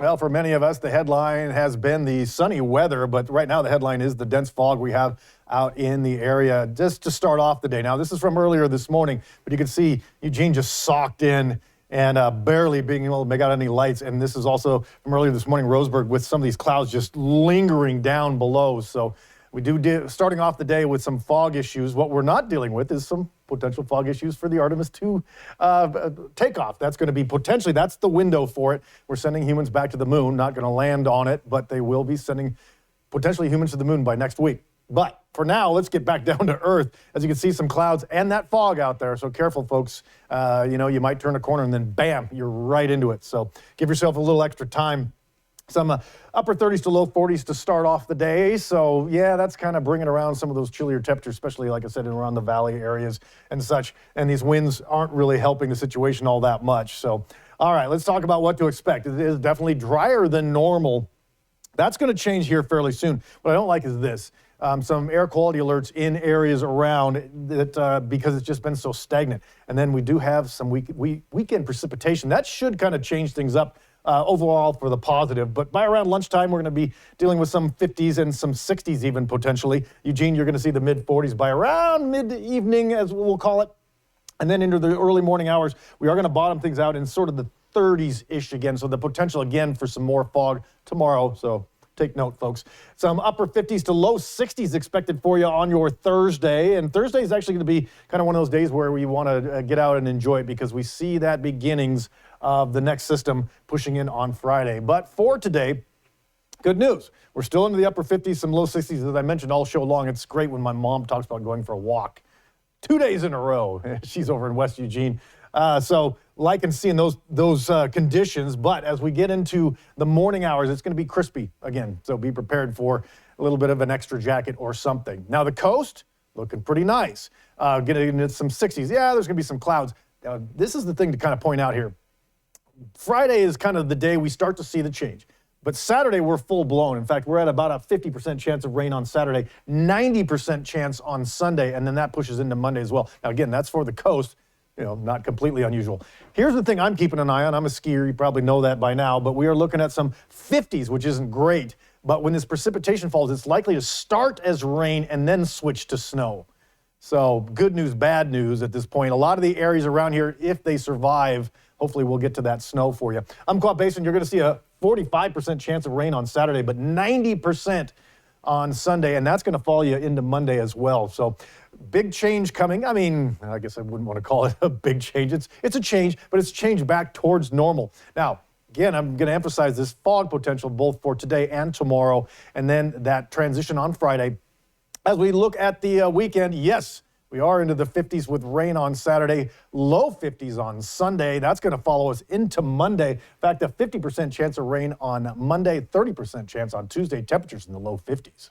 Well, for many of us, the headline has been the sunny weather, but right now the headline is the dense fog we have out in the area just to start off the day. Now, this is from earlier this morning, but you can see Eugene just socked in and barely being able to make out any lights. And this is also from earlier this morning, Roseburg, with some of these clouds just lingering down below. So we starting off the day with some fog issues. What we're not dealing with is some potential fog issues for the Artemis 2 takeoff. That's going to be potentially, that's the window for it. We're sending humans back to the moon, not going to land on it, but they will be sending potentially humans to the moon by next week. But for now, let's get back down to Earth. As you can see, some clouds and that fog out there. So careful, folks. You might turn a corner and then bam, you're right into it. So give yourself a little extra time. Some upper 30s to low 40s to start off the day. So, yeah, that's kind of bringing around some of those chillier temperatures, especially, like I said, in around the valley areas and such. And these winds aren't really helping the situation all that much. So, all right, let's talk about what to expect. It is definitely drier than normal. That's going to change here fairly soon. What I don't like is this. Some air quality alerts in areas around that because it's just been so stagnant. And then we do have some weekend precipitation. That should kind of change things up overall for the positive. But by around lunchtime, we're going to be dealing with some 50s and some 60s even potentially. Eugene, you're going to see the mid-40s by around mid-evening, as we'll call it. And then into the early morning hours, we are going to bottom things out in sort of the 30s-ish again. So the potential again for some more fog tomorrow. So take note, folks. Some upper 50s to low 60s expected for you on your Thursday. And Thursday is actually going to be kind of one of those days where we want to get out and enjoy it because we see that beginnings of the next system pushing in on Friday. But for today, good news. We're still into the upper 50s, some low 60s, as I mentioned all show long. It's great when my mom talks about going for a walk 2 days in a row. She's over in West Eugene. So liking seeing those conditions, but as we get into the morning hours, it's going to be crispy again. So be prepared for a little bit of an extra jacket or something. Now the coast, looking pretty nice. Getting into some 60s. Yeah, there's going to be some clouds. This is the thing to kind of point out here. Friday is kind of the day we start to see the change. But Saturday, we're full blown. In fact, we're at about a 50% chance of rain on Saturday, 90% chance on Sunday, and then that pushes into Monday as well. Now, again, that's for the coast. Not completely unusual. Here's the thing I'm keeping an eye on. I'm a skier. You probably know that by now. But we are looking at some 50s, which isn't great. But when this precipitation falls, it's likely to start as rain and then switch to snow. So good news, bad news at this point. A lot of the areas around here, if they survive, hopefully we'll get to that snow for you. Umpqua Basin, you're going to see a 45% chance of rain on Saturday, but 90% on Sunday, and that's going to follow you into Monday as well. So big change coming. I mean, I guess I wouldn't want to call it a big change. It's a change, but it's a change back towards normal. Now, again, I'm going to emphasize this fog potential both for today and tomorrow, and then that transition on Friday. As we look at the weekend, yes, we are into the 50s with rain on Saturday, low 50s on Sunday. That's going to follow us into Monday. In fact, a 50% chance of rain on Monday, 30% chance on Tuesday, temperatures in the low 50s.